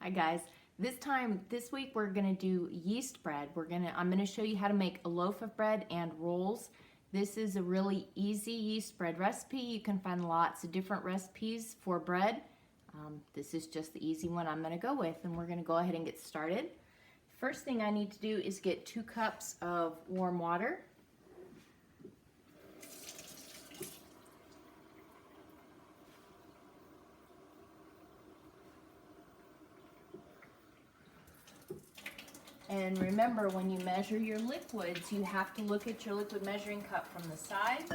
Hi guys. This week we're gonna do yeast bread. I'm gonna show you how to make a loaf of bread and rolls. This is a really easy yeast bread recipe. You can find lots of different recipes for bread. This is just the easy one I'm gonna go with, and we're gonna go ahead and get started. First thing I need to do is get 2 cups of warm water. And remember, when you measure your liquids, you have to look at your liquid measuring cup from the side.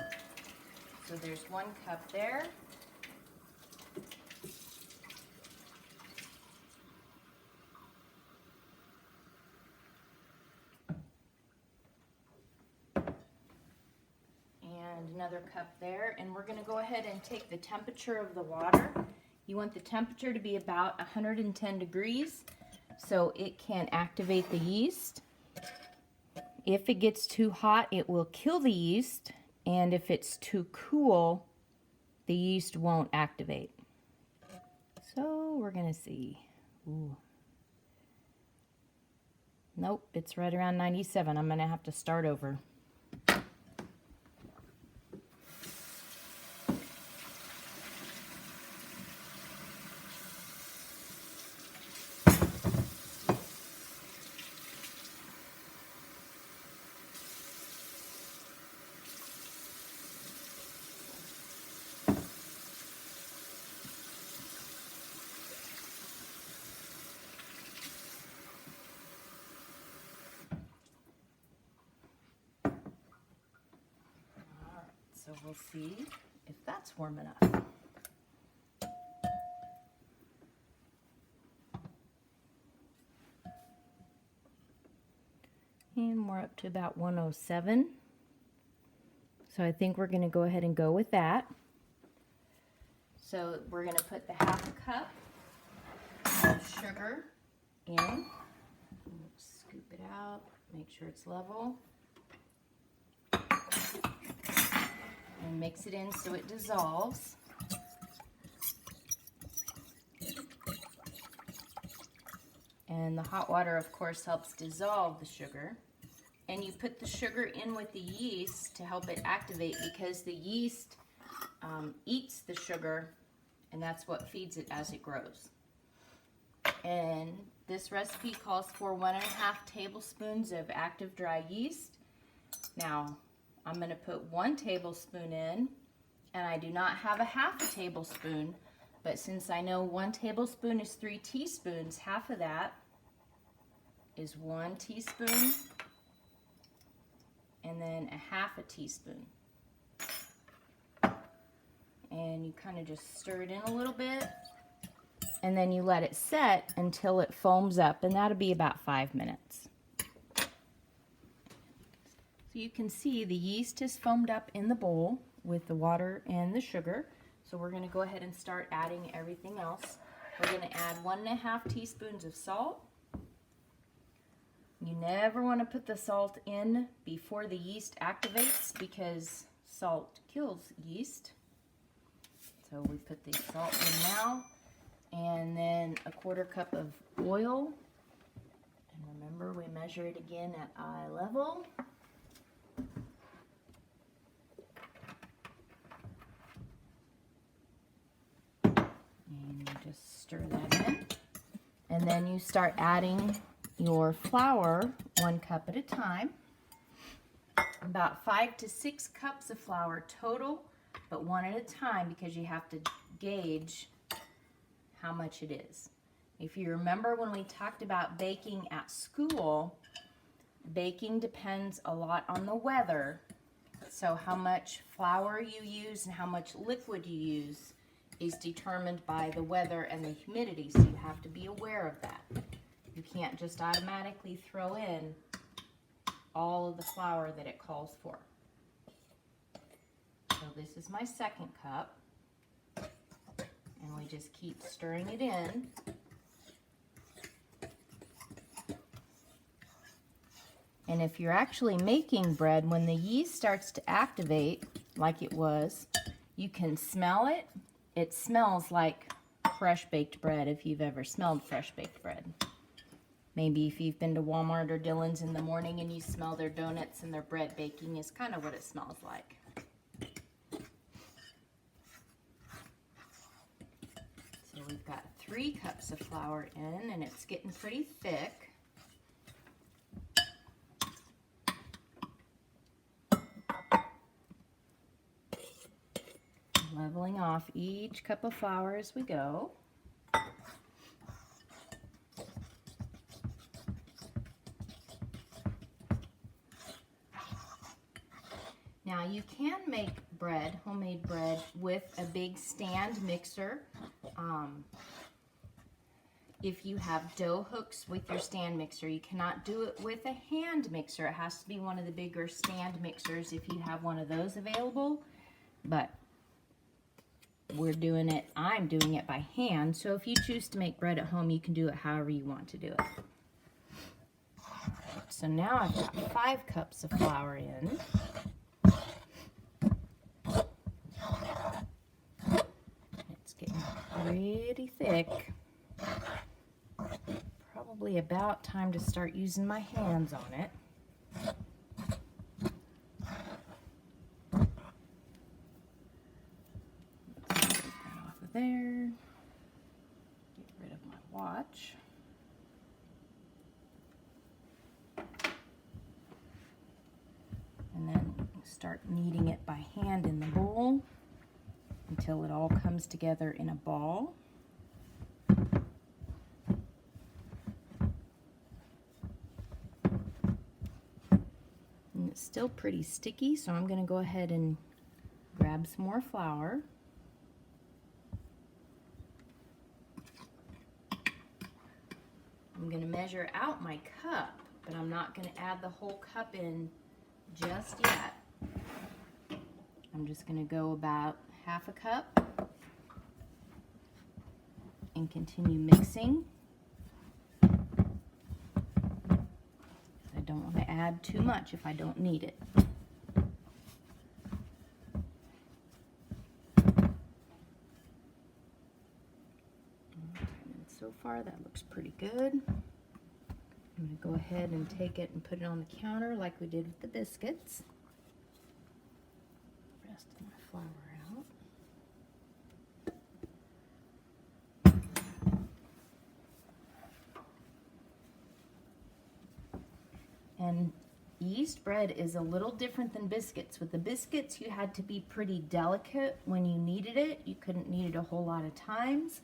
So there's 1 cup there. And another cup there. And we're going to go ahead and take the temperature of the water. You want the temperature to be about 110 degrees. So it can activate the yeast. If it gets too hot, it will kill the yeast, and if it's too cool, the yeast won't activate. So we're gonna see. Ooh. Nope, it's right around 97. I'm gonna have to start over. So we'll see if that's warm enough. And we're up to about 107. So I think we're going to go ahead and go with that. So we're going to put the 1/2 cup of sugar in. Scoop it out, make sure it's level. And mix it in so it dissolves. And the hot water, of course, helps dissolve the sugar. And you put the sugar in with the yeast to help it activate, because the yeast eats the sugar, and that's what feeds it as it grows. And this recipe calls for 1½ tablespoons of active dry yeast. Now, I'm going to put 1 tablespoon in, and I do not have a 1/2 tablespoon, but since I know 1 tablespoon is 3 teaspoons, half of that is 1 teaspoon, and then a 1/2 teaspoon. And you kind of just stir it in a little bit, and then you let it set until it foams up, and that'll be about 5 minutes. So you can see the yeast is foamed up in the bowl with the water and the sugar. So we're going to go ahead and start adding everything else. We're going to add 1½ teaspoons of salt. You never want to put the salt in before the yeast activates, because salt kills yeast. So we put the salt in now. And then a 1/4 cup of oil. And remember, we measure it again at eye level. And you just stir that in. And then you start adding your flour 1 cup at a time. About 5 to 6 cups of flour total, but 1 at a time, because you have to gauge how much it is. If you remember when we talked about baking at school, baking depends a lot on the weather. So how much flour you use and how much liquid you use is determined by the weather and the humidity, so you have to be aware of that. You can't just automatically throw in all of the flour that it calls for. So this is my 2nd cup, and we just keep stirring it in. And if you're actually making bread, when the yeast starts to activate, like it was, you can smell it. It smells like fresh baked bread if you've ever smelled fresh baked bread. Maybe if you've been to Walmart or Dillon's in the morning and you smell their donuts and their bread baking is kind of what it smells like. So we've got 3 cups of flour in and it's getting pretty thick. Leveling off each cup of flour as we go. Now you can make bread, homemade bread, with a big stand mixer. If you have dough hooks with your stand mixer, you cannot do it with a hand mixer. It has to be one of the bigger stand mixers if you have one of those available. But I'm doing it by hand. So if you choose to make bread at home, you can do it however you want to do it. So now I've got 5 cups of flour in. It's getting pretty thick. Probably about time to start using my hands on it. Let's take that off of there. Get rid of my watch. And then start kneading it by hand in the bowl until it all comes together in a ball. And it's still pretty sticky, so I'm going to go ahead and grab some more flour. I'm going to measure out my cup, but I'm not going to add the whole cup in just yet. I'm just going to go about half a cup and continue mixing. I don't want to add too much if I don't need it. And so far that looks pretty good. I'm going to go ahead and take it and put it on the counter like we did with the biscuits. Rest of my flour out. And yeast bread is a little different than biscuits. With the biscuits, you had to be pretty delicate when you kneaded it. You couldn't knead it a whole lot of times.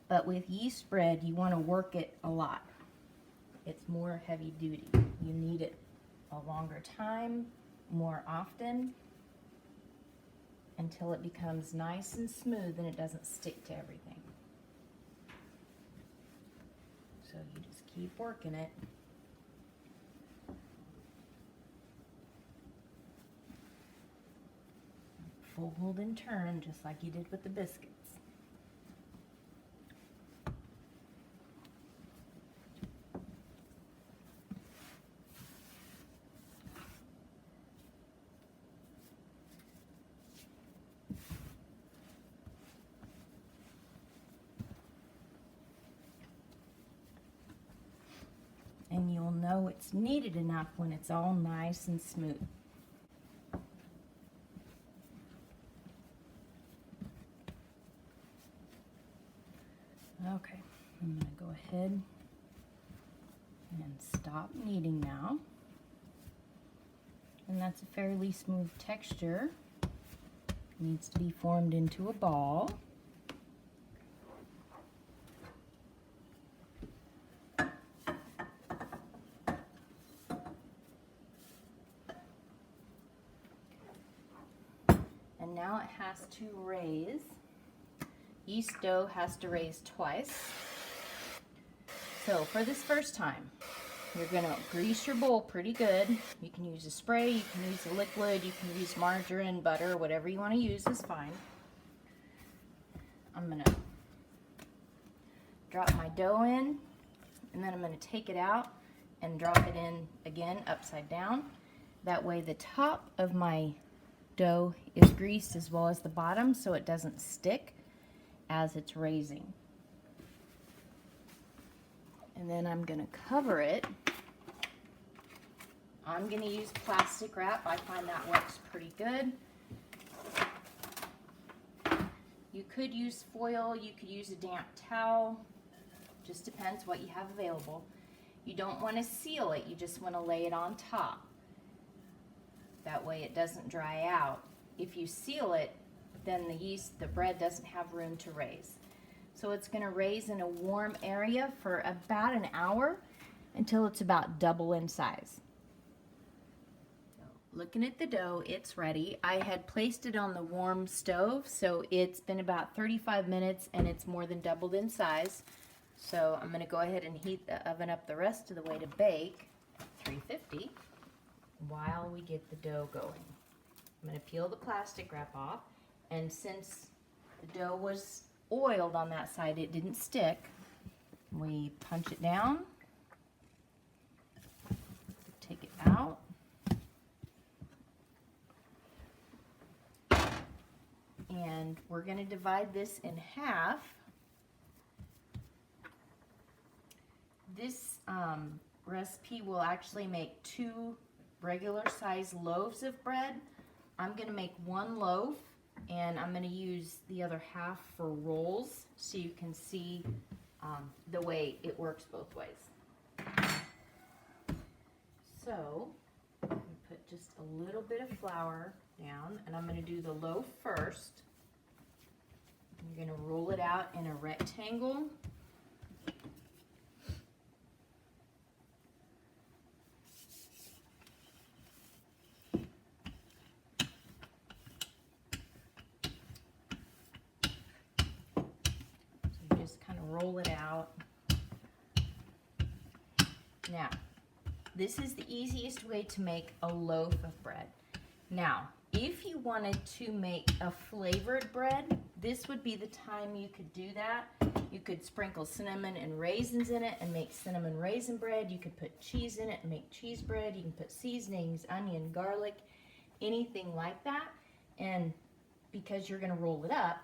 But with yeast bread, you want to work it a lot. It's more heavy duty. You knead it a longer time, more often, until it becomes nice and smooth and it doesn't stick to everything. So you just keep working it. Fold and turn just like you did with the biscuits. And you'll know it's kneaded enough when it's all nice and smooth. Okay, I'm going to go ahead and stop kneading now. And that's a fairly smooth texture. It needs to be formed into a ball. And now it has to raise. Yeast dough has to raise twice. So for this first time, you're going to grease your bowl pretty good. You can use a spray, you can use a liquid, you can use margarine, butter, whatever you want to use is fine. I'm going to drop my dough in, and then I'm going to take it out and drop it in again upside down. That way the top of my dough is greased as well as the bottom so it doesn't stick. as it's raising. And then I'm going to cover it. I'm going to use plastic wrap. I find that works pretty good. You could use foil, you could use a damp towel. Just depends what you have available. You don't want to seal it, you just want to lay it on top. That way it doesn't dry out. If you seal it, then the bread doesn't have room to raise. So it's going to raise in a warm area for about an hour until it's about double in size. Looking at the dough, it's ready. I had placed it on the warm stove, so it's been about 35 minutes and it's more than doubled in size. So I'm going to go ahead and heat the oven up the rest of the way to bake at 350 while we get the dough going. I'm going to peel the plastic wrap off, and since the dough was oiled on that side, it didn't stick. We punch it down, take it out. And we're going to divide this in half. This recipe will actually make 2 regular size loaves of bread. I'm going to make 1 loaf, and I'm going to use the other half for rolls so you can see the way it works both ways. So I'm going to put just a little bit of flour down, and I'm going to do the loaf first. I'm going to roll it out in a rectangle. So you just kind of roll it out. Now, this is the easiest way to make a loaf of bread. Now, if you wanted to make a flavored bread, this would be the time you could do that. You could sprinkle cinnamon and raisins in it and make cinnamon raisin bread. You could put cheese in it and make cheese bread. You can put seasonings, onion, garlic, anything like that. And because you're going to roll it up,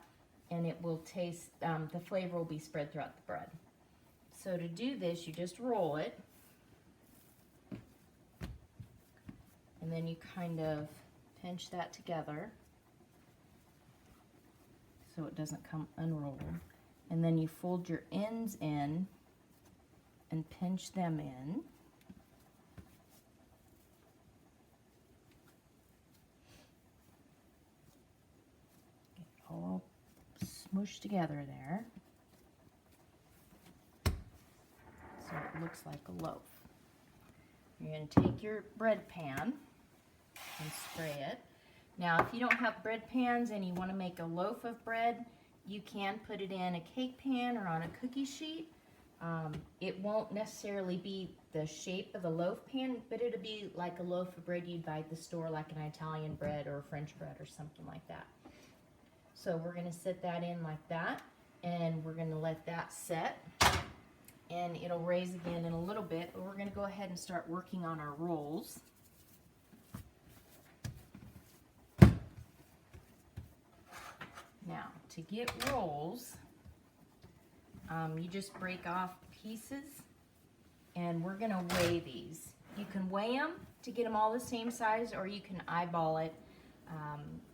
and it will taste, the flavor will be spread throughout the bread. So to do this, you just roll it. And then you kind of pinch that together so it doesn't come unrolled. And then you fold your ends in and pinch them in. Get it all smooshed together there so it looks like a loaf. You're going to take your bread pan and spray it. Now, if you don't have bread pans and you want to make a loaf of bread, you can put it in a cake pan or on a cookie sheet. It won't necessarily be the shape of the loaf pan, but it'll be like a loaf of bread you'd buy at the store, like an Italian bread or French bread or something like that. So we're going to set that in like that, and we're going to let that set, and it'll raise again in a little bit, but we're going to go ahead and start working on our rolls. Now, to get rolls, you just break off pieces, and we're going to weigh these. You can weigh them to get them all the same size, or you can eyeball it.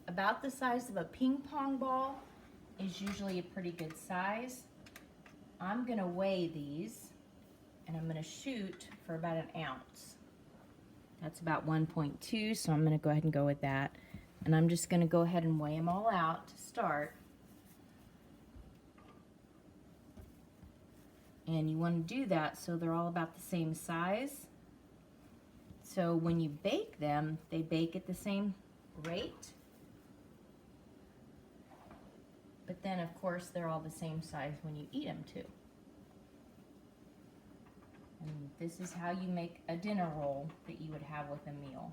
About the size of a ping pong ball is usually a pretty good size. I'm going to weigh these, and I'm going to shoot for about an ounce. That's about 1.2, so I'm going to go ahead and go with that. And I'm just going to go ahead and weigh them all out to start. And you want to do that so they're all about the same size. So when you bake them, they bake at the same rate. But then, of course, they're all the same size when you eat them too. And this is how you make a dinner roll that you would have with a meal.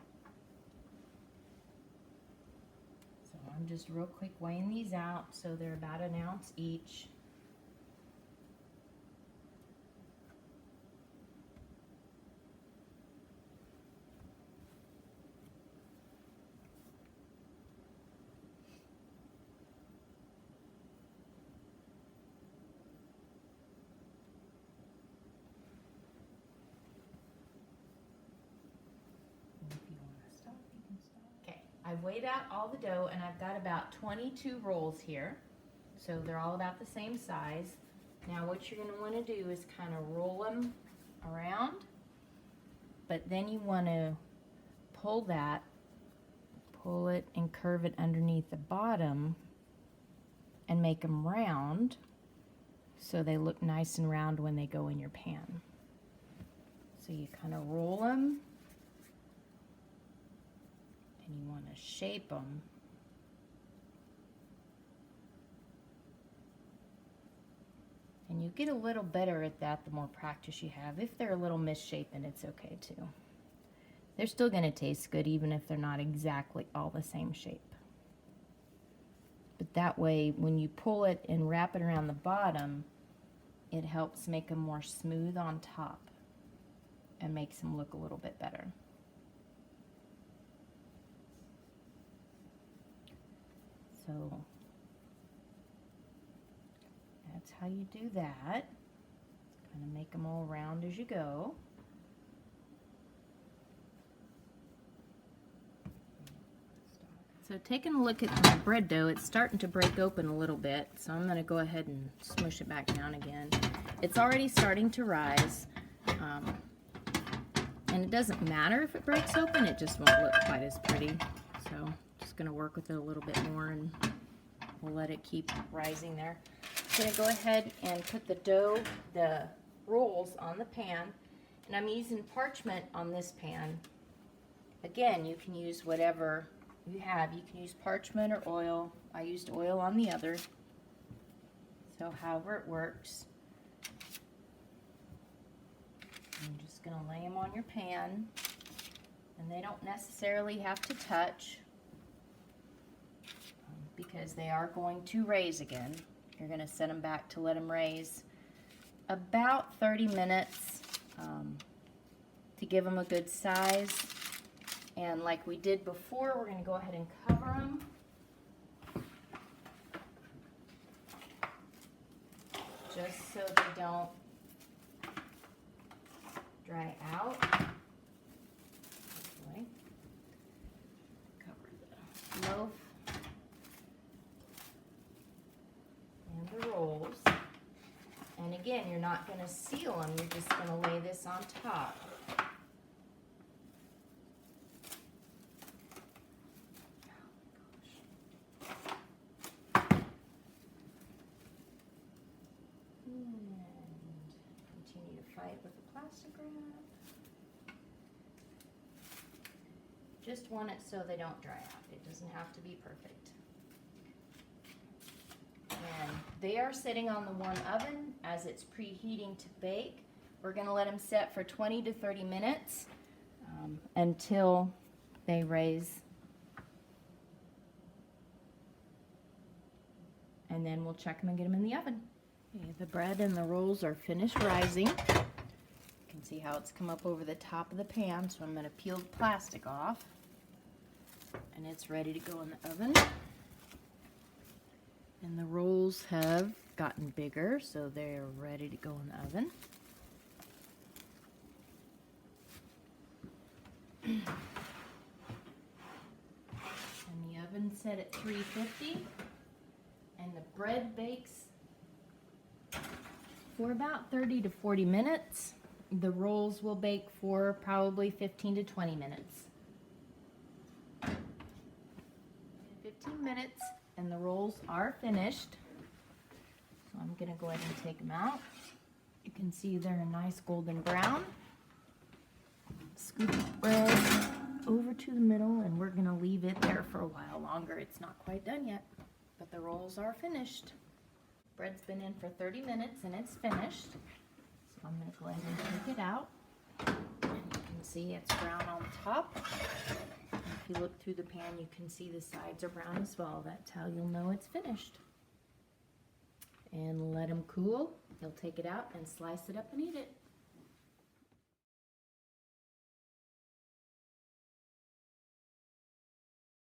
So I'm just real quick weighing these out, so they're about an ounce each. I've weighed out all the dough, and I've got about 22 rolls here. So they're all about the same size. Now what you're going to want to do is kind of roll them around, but then you want to pull it and curve it underneath the bottom and make them round so they look nice and round when they go in your pan. So you kind of roll them and you want to shape them. And you get a little better at that the more practice you have. If they're a little misshapen, it's okay too. They're still going to taste good even if they're not exactly all the same shape. But that way, when you pull it and wrap it around the bottom, it helps make them more smooth on top and makes them look a little bit better. So that's how you do that. Kind of make them all round as you go. So taking a look at my bread dough, it's starting to break open a little bit, so I'm going to go ahead and smush it back down again. It's already starting to rise, and it doesn't matter if it breaks open, it just won't look quite as pretty. So just going to work with it a little bit more, and we'll let it keep rising there. I'm going to go ahead and put the rolls on the pan, and I'm using parchment on this pan. Again, you can use whatever you have. You can use parchment or oil. I used oil on the other, so however it works. I'm just going to lay them on your pan, and they don't necessarily have to touch because they are going to raise again. You're going to set them back to let them raise about 30 minutes to give them a good size. And like we did before, we're going to go ahead and cover them. Just so they don't dry out. Okay. Cover the loaf and the rolls. And again, you're not going to seal them, you're just going to lay this on top. With the plastic wrap. Just want it so they don't dry out. It doesn't have to be perfect. And they are sitting on the one oven as it's preheating to bake. We're going to let them set for 20 to 30 minutes until they raise. And then we'll check them and get them in the oven. Okay, the bread and the rolls are finished rising. You can see how it's come up over the top of the pan, so I'm going to peel the plastic off, and it's ready to go in the oven. And the rolls have gotten bigger, so they're ready to go in the oven. And the oven's set at 350, and the bread bakes for about 30 to 40 minutes. The rolls will bake for probably 15 to 20 minutes. 15 minutes and the rolls are finished. So I'm going to go ahead and take them out. You can see they're a nice golden brown. Scoop the bread over to the middle, and we're going to leave it there for a while longer. It's not quite done yet, but the rolls are finished. Bread's been in for 30 minutes and it's finished. So I'm going to go ahead and take it out. And you can see it's brown on top. And if you look through the pan, you can see the sides are brown as well. That's how you'll know it's finished. And let them cool. You'll take it out and slice it up and eat it.